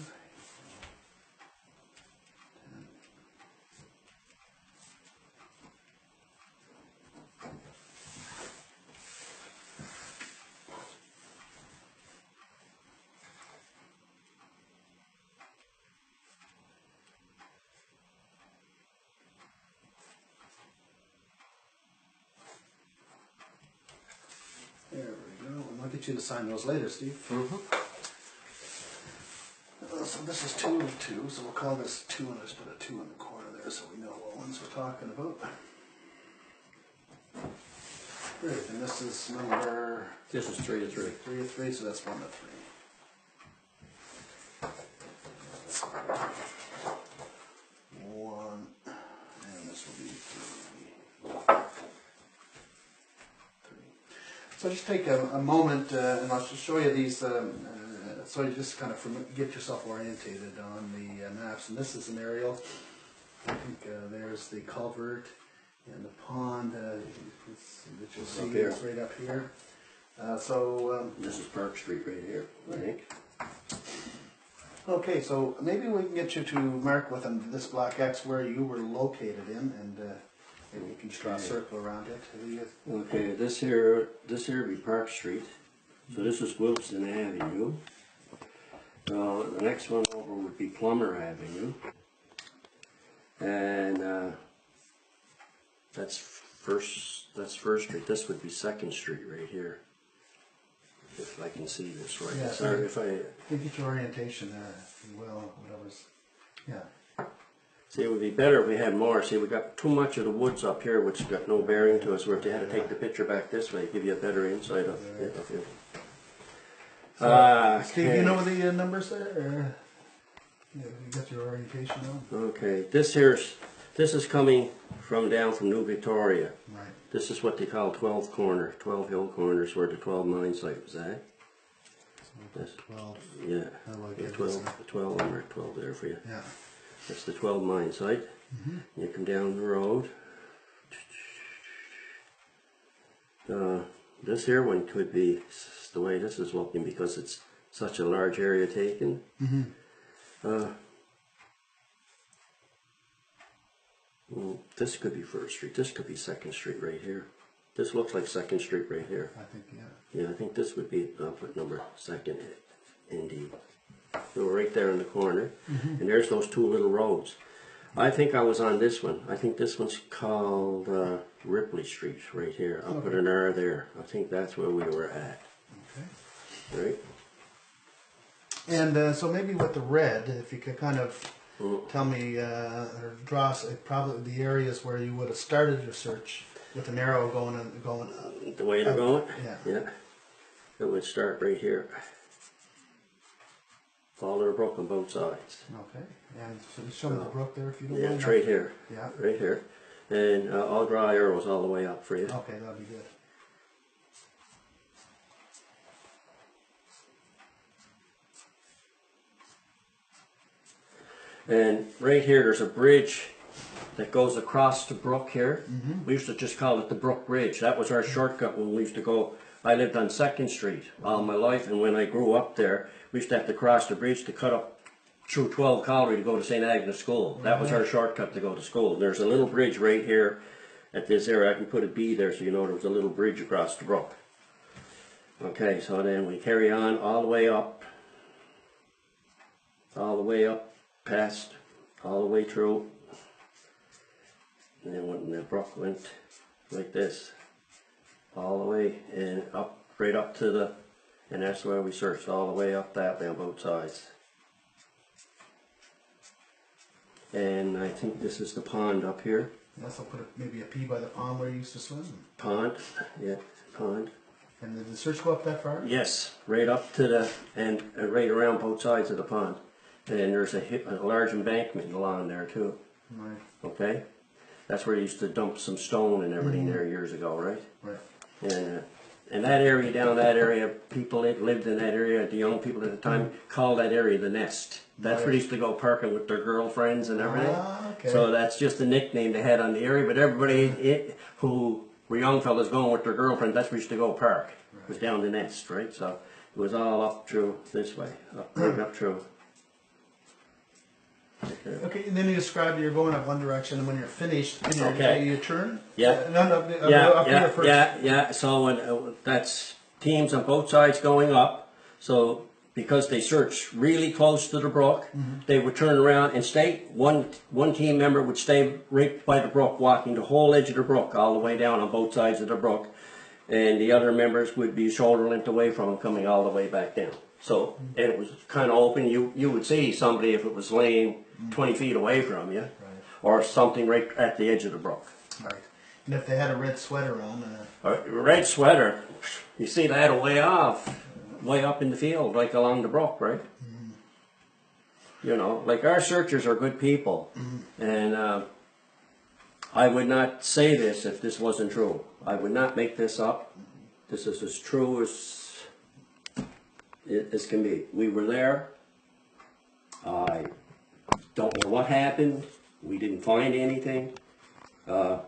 There we go. And I'll get you to sign those later, Steve. So this is 2 of 2, so we'll call this 2, and just put a 2 in the corner there so we know what ones we're talking about. Great, and this is number... This is 3 of 3. 3 of 3, so that's 1 of 3. 1, and this will be 3. So just take a moment, and I'll just show you these, so you just kind of get yourself orientated on the maps. And this is an aerial. I think there's the culvert and the pond that you'll see right up here. This is Park Street right here, I think. Okay, so maybe we can get you to mark with this black X where you were located in, and maybe you can just draw a circle around it. Okay, this here would be Park Street. So this is Wilson Avenue. The next one over would be Plummer Avenue. And that's First Street. This would be 2nd Street right here. If I can see this right. Yeah, Sorry if I... Get your orientation there, if you will, whatever's... Yeah. See, it would be better if we had more. See, we got too much of the woods up here, which got no bearing to us. Where if you had to take the picture back this way, give you a better insight of it. Steve, you know the numbers there? Or, you got your orientation on? Okay, this is coming down from New Victoria. Right. This is what they call 12 hill corners, where the 12 mine site was at. So 12. Yeah, the 12 number 12 there for you. Yeah. That's the 12 mine site. You come down the road. This here one could be the way this is looking because it's such a large area taken. This could be 1st Street. This could be 2nd Street right here. This looks like 2nd Street right here. I think, yeah. Yeah, I think this would be, I'll put number 2nd indeed. So right there in the corner. And there's those 2 little roads. I think I was on this one. I think this one's called Ripley Street right here. I'll put an R there. I think that's where we were at. Okay. Right? And so maybe with the red, if you could kind of tell me or draw probably the areas where you would have started your search with an arrow going up. The way they're going? Yeah. Yeah. It would start right here. Follow the brook on both sides. Okay. And so show me the brook there if you don't mind. Yeah, it's right here. Yeah. Right here. And I'll draw arrows all the way up for you. Okay, that'll be good. And right here, there's a bridge that goes across the brook here. Mm-hmm. We used to just call it the Brook Bridge. That was our shortcut when we used to go. I lived on 2nd Street all my life, and when I grew up there, we used to have to cross the bridge to cut up through 12 Colliery to go to St. Agnes School. That was our shortcut to go to school. There's a little bridge right here at this area. I can put a B there so you know there was a little bridge across the brook. Okay, so then we carry on all the way up, past, all the way through. And then when the brook went like this, all the way and up, right up to the, and that's where we searched all the way up that way on both sides. And I think this is the pond up here. Yes, I'll put maybe a P by the pond where you used to swim. Pond, yeah, pond. And did the search go up that far? Yes, right up to the, and right around both sides of the pond. And there's a large embankment along there too. Right. Okay? That's where they used to dump some stone and everything there years ago, right? Right. And that area, down that area, people that lived in that area, the young people at the time, called that area the Nest. That's where they used to go parking with their girlfriends and everything. Ah, okay. So that's just a nickname they had on the area, but everybody who were young fellas going with their girlfriends, that's where they used to go park. It was down the Nest, right? So it was all up through this way, up through. Okay, and then you described you're going up one direction, and when you're finished, you turn? Yeah. Up here first. Yeah. So that's teams on both sides going up. So because they searched really close to the brook, they would turn around and stay. One team member would stay right by the brook, walking the whole edge of the brook, all the way down on both sides of the brook. And the other members would be shoulder length away from them, coming all the way back down. So it was kind of open. You would see somebody if it was laying 20 feet away from you, Right. or something right at the edge of the brook. Right. And if they had a red sweater on, A red sweater, you see that way off, way up in the field, like along the brook, right? You know, like our searchers are good people, and I would not say this if this wasn't true. I would not make this up. This is as true as can be. We were there. I don't know what happened. We didn't find anything. I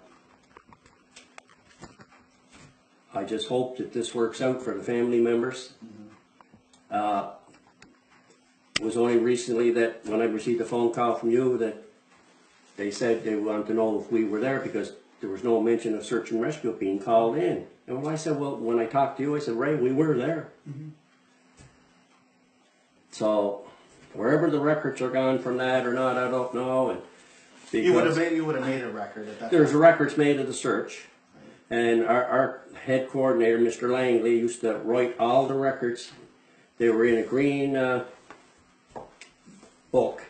just hope that this works out for the family members. It was only recently that when I received a phone call from you that they said they wanted to know if we were there because there was no mention of search and rescue being called in. And when I said, well, when I talked to you, I said, Ray, we were there. So wherever the records are gone from that or not, I don't know. And you would have made a record at that there's time. records made of the search. And our head coordinator, Mr. Langley, used to write all the records. They were in a green book.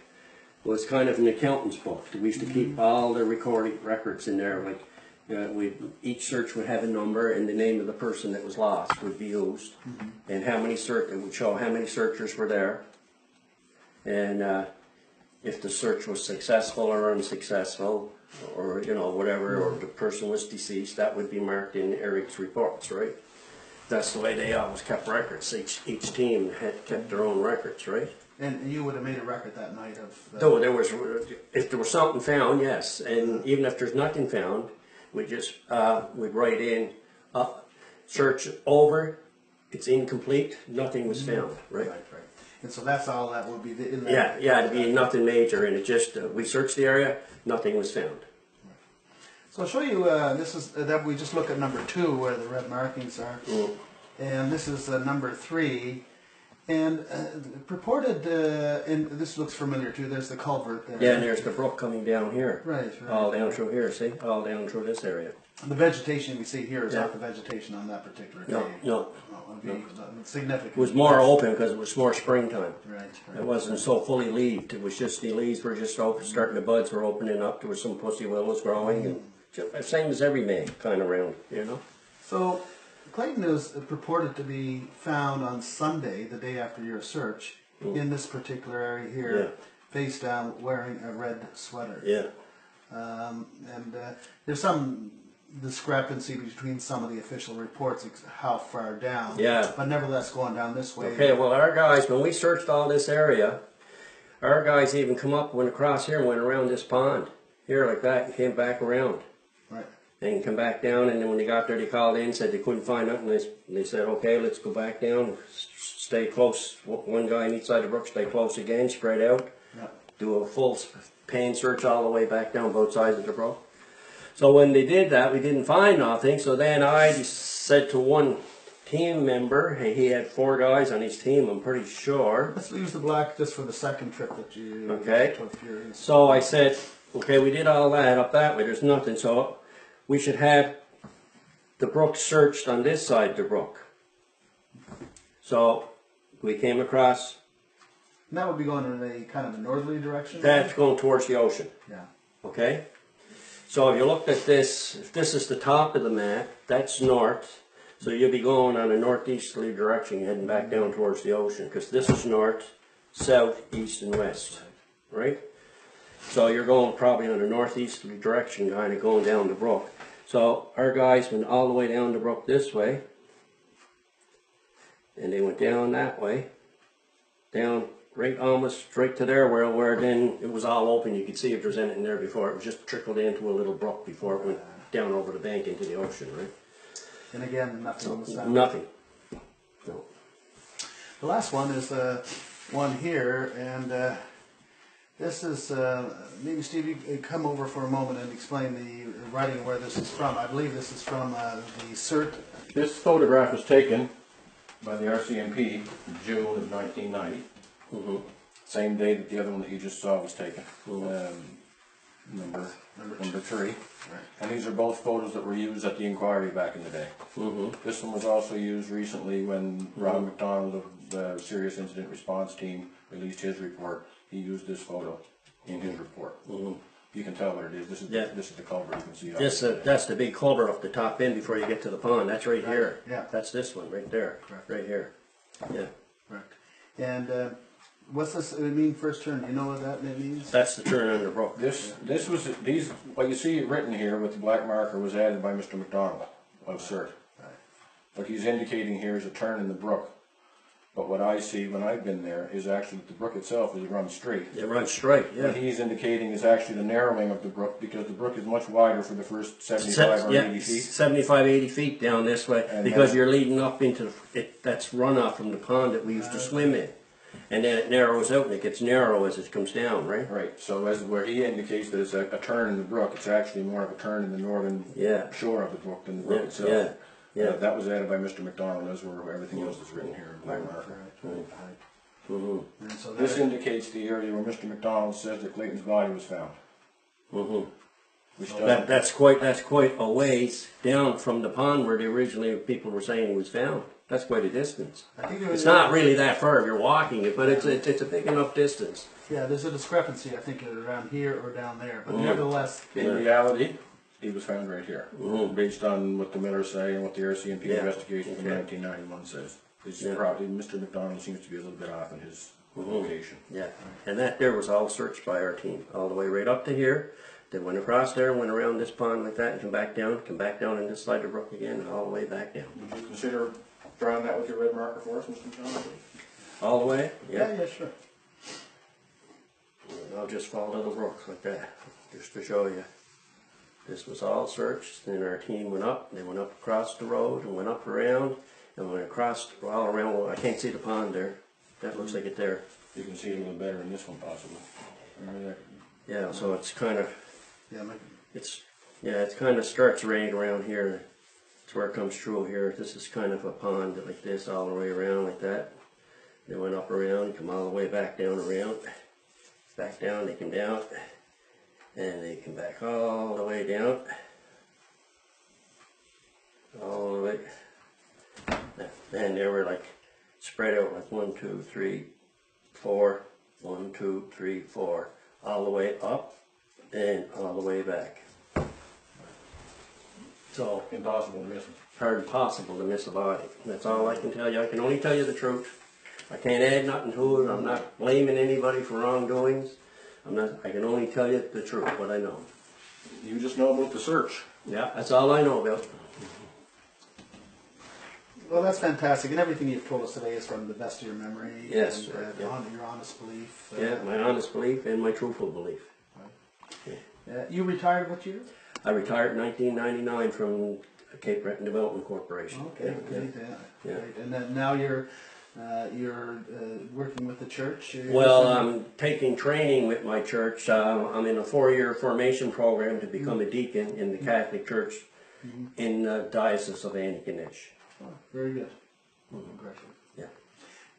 It was kind of an accountant's book. We used to keep all the recording records in there. Like each search would have a number, and the name of the person that was lost would be used, and how many it would show how many searchers were there, and if the search was successful or unsuccessful, or whatever, or the person was deceased, that would be marked in Eric's reports, right? That's the way they always kept records. Each team had kept their own records, right? And you would have made a record that night of... Though if there was something found, yes, and even if there's nothing found, we'd write in, search over, it's incomplete, nothing was found, right? Right. And so that's all that would be in there. Yeah, it'd be nothing major, and it just, we searched the area, nothing was found. So I'll show you, this is, that we just look at number 2 where the red markings are. And this is number 3. And purported, and this looks familiar too, there's the culvert there. Yeah, and there's the brook coming down here. Right. All down through here, see? All down through this area. And the vegetation we see here is not the vegetation on that particular day. No. It would be significant. It was more open because it was more springtime. Right. It wasn't so fully leaved. It was just the leaves were just open, starting, the buds were opening up. There was some pussy willows growing, and just, same as every May kind of around, So Clayton is purported to be found on Sunday, the day after your search, in this particular area here, face down, wearing a red sweater. Yeah. There's some discrepancy between some of the official reports, how far down. Yeah. But nevertheless, going down this way. Okay, well our guys, when we searched all this area, our guys even come up, went across here and went around this pond. Here like that and came back around. Right. And come back down, and then when they got there they called in, said they couldn't find nothing. They said, okay, let's go back down, stay close. One guy on each side of the brook, stay close again, spread out. Yeah. Do a full pan search all the way back down both sides of the brook. So when they did that, we didn't find nothing. So then I said to one team member, hey, he had 4 guys on his team, I'm pretty sure. Let's use the black just for the second trip that you took here. So I said, okay, we did all that up that way, there's nothing. So we should have the brook searched on this side of the brook. So we came across. And that would be going in a kind of a northerly direction? That's going towards the ocean. Yeah. Okay? So if you looked at this, if this is the top of the map, that's north. So you'll be going on a northeasterly direction, heading back down towards the ocean, because this is north, south, east, and west, right? So you're going probably on a northeasterly direction, kind of going down the brook. So our guys went all the way down the brook this way, and they went down that way, down right almost straight to there, where then it was all open. You could see if there's anything there before. It was just trickled into a little brook before it went down over the bank into the ocean, right? And again, nothing on the side. Nothing. No. The last one is one here, and this is, maybe Steve, you come over for a moment and explain the writing where this is from. I believe this is from the SIRT. This photograph was taken by the RCMP in June of 1990. Mm-hmm. Same day that the other one that you just saw was taken. Number 3. Right. And these are both photos that were used at the inquiry back in the day. Mm-hmm. This one was also used recently when Ron MacDonald of the Serious Incident Response Team released his report. He used this photo in his report. Mm-hmm. You can tell what it is. This is the culvert. You can see that. That's the big culvert up the top end before you get to the pond. That's right here. Yeah. That's this one right there. Correct. Right here. Yeah. Correct. And what's this mean, first turn? Do you know what that means? That's the turn on the brook. This was what you see written here with the black marker was added by Mr. McDonald of SIRT. Right. What he's indicating here is a turn in the brook. But what I see when I've been there is actually the brook itself is run straight. It runs straight, yeah. What he's indicating is actually the narrowing of the brook, because the brook is much wider for the first 75 or 80 feet. 75, 80 feet down this way, And because then- you're leading up into it. That's runoff from the pond that we used to swim in. And then it narrows out and it gets narrow as it comes down, right? Right, so as where he indicates that it's a turn in the brook, it's actually more of a turn in the northern shore of the brook than the brook itself. Yeah. Yeah. That was added by Mr. McDonald, as where everything else is written here in black marker. Mm-hmm. And so This indicates the area where Mr. McDonald says that Clayton's body was found. Mm-hmm. Which That's quite a ways down from the pond where the originally people were saying he was found. That's quite a distance. I think It's not really that far if you're walking it, but it's a big enough distance. Yeah, there's a discrepancy, I think, around here or down there. But nevertheless, in reality, he was found right here, Mm-hmm. based on what the Millers say and what the RCMP Yeah. investigation from Okay. 1991 says. Yeah. Probably Mr. McDonald seems to be a little bit off in his location. Yeah, and that there was all searched by our team, all the way right up to here. They went across there, went around this pond like that, and come back down in this side of the brook again, and all the way back down. Would you consider drawing that with your red marker for us, Mr. McDonald? All the way? yeah, sure. And I'll just follow the brook like that, just to show you. This was all searched, then our team went up, they went up across the road, and went up around, and went across all around. Well, I can't see the pond there. That looks like it there. You can see it a little better in this one, possibly. Yeah, so it's kind of, Yeah, it's kind of starts right around here. It's where it comes through here. This is kind of a pond like this, all the way around like that. They went up around, come all the way back down around, back down, they come down, and they come back all the way down, all the way, and they were like spread out like 1, 2, 3, 4, 1, 2, 3, 4, all the way up and all the way back. So Impossible to miss them. impossible to miss a body. That's all I can tell you. I can only tell you the truth. I can't add nothing to it. I'm not blaming anybody for wrongdoings. I can only tell you the truth, what I know. You just know about the search. Yeah, that's all I know about. Well, that's fantastic, and everything you've told us today is from the best of your memory. Yes, and, right, yeah. your honest belief. Yeah, my honest belief and my truthful belief. You retired what year? I retired in 1999 from Cape Breton Development Corporation. Okay, great. Yeah. Great. And then now you're working with the church. Well, I'm taking training with my church. I'm in a 4-year formation program to become a deacon in the Catholic Church in the Diocese of Antigonish. Oh, very good. Congratulations. Yeah.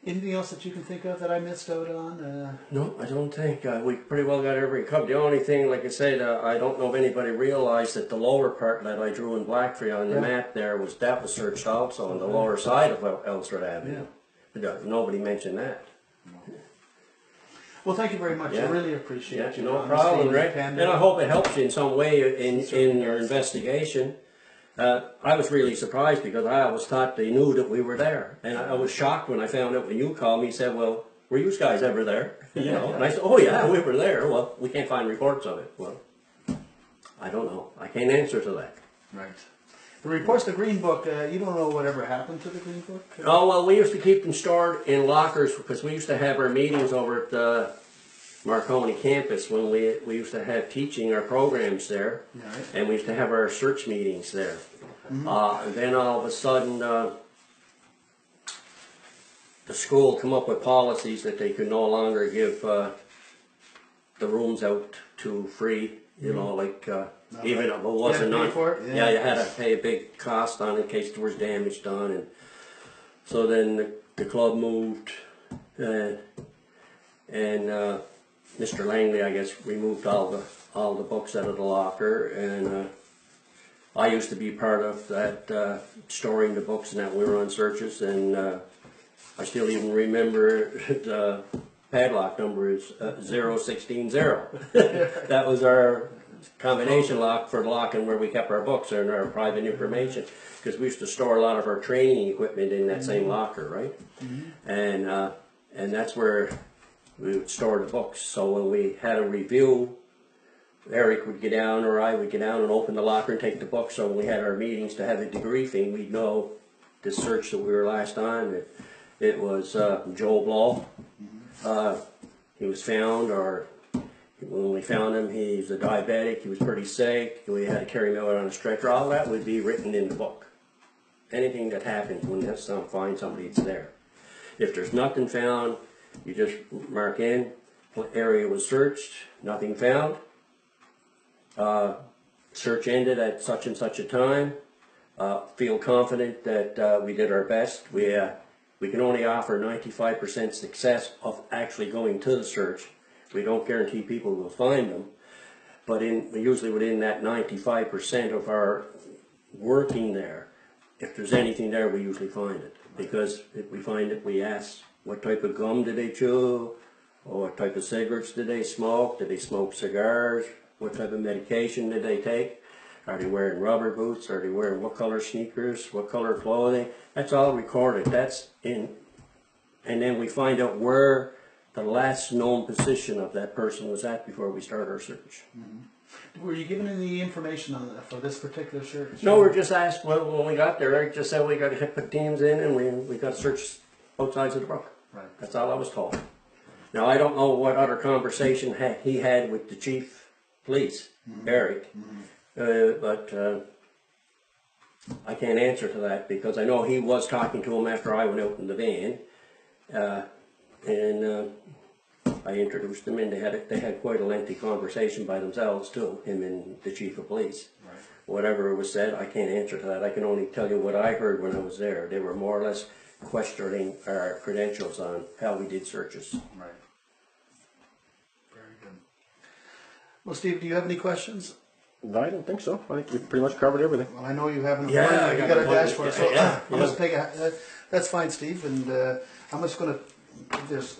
Anything else that you can think of that I missed out on? No, I don't think. We pretty well got everything covered. The only thing, like I said, I don't know if anybody realized that the lower part that I drew in black for you on the map there was searched also on the lower side of Elsford Avenue. Nobody mentioned that. Well, thank you very much. I really appreciate you. No problem, Rick. And I hope it helps you in some way in your investigation. I was really surprised because I always thought they knew that we were there. And I was shocked when I found out when you called me, said, well, were you guys ever there? You know, and I said, oh yeah, we were there. Well, we can't find reports of it. Well, I don't know. I can't answer to that. Right. The reports, the Green Book, you don't know whatever happened to the Green Book? Oh, well, we used to keep them stored in lockers because we used to have our meetings over at the Marconi campus when we used to have teaching our programs there, and we used to have our search meetings there. And then all of a sudden, the school come up with policies that they could no longer give the rooms out to free. You know, like even if it wasn't on. Yeah, you had to pay a big cost on it in case there was damage done, and so then the club moved, and Mr. Langley, I guess, removed all the books out of the locker, and I used to be part of that storing the books, and that we were on searches, and I still even remember the padlock number is 0160. That was our combination lock for locking where we kept our books and our private information, because we used to store a lot of our training equipment in that same locker, right? And that's where we would store the books. So when we had a review, Eric would get down or I would get down and open the locker and take the books. So when we had our meetings to have a debriefing, we'd know the search that we were last on. It was Joel Blow. He was found, or when we found him, he's a diabetic, he was pretty sick, we had to carry him out on a stretcher. All that would be written in the book. Anything that happens when you find somebody, it's there. If there's nothing found, you just mark in, what area was searched, nothing found. Search ended at such and such a time. Feel confident that we did our best. We can only offer 95% success of actually going to the search. We don't guarantee people will find them, but usually within that 95% of our working there, if there's anything there, we usually find it. Because if we find it, we ask, what type of gum did they chew? Or what type of cigarettes did they smoke? Did they smoke cigars? What type of medication did they take? Are they wearing rubber boots? Are they wearing what color sneakers? What color clothing? That's all recorded. That's in, and then we find out where the last known position of that person was at before we start our search. Were you given any information on that for this particular search? No, we're just asked, well, when we got there, Eric just said we got to put teams in and we got to search both sides of the brook. Right. That's all I was told. Now, I don't know what other conversation he had with the chief police, Eric, but I can't answer to that because I know he was talking to him after I went out in the van, and I introduced them, and they had quite a lengthy conversation by themselves too, him and the chief of police. Right. Whatever was said, I can't answer to that. I can only tell you what I heard when I was there. They were more or less questioning our credentials on how we did searches. Right. Very good. Well, Steve, do you have any questions? No, I don't think so. I think we've pretty much covered everything. Well, I know you haven't. Yeah, you got a dashboard. So yeah. I'm just take a. That's fine, Steve, and I'm just going to. There's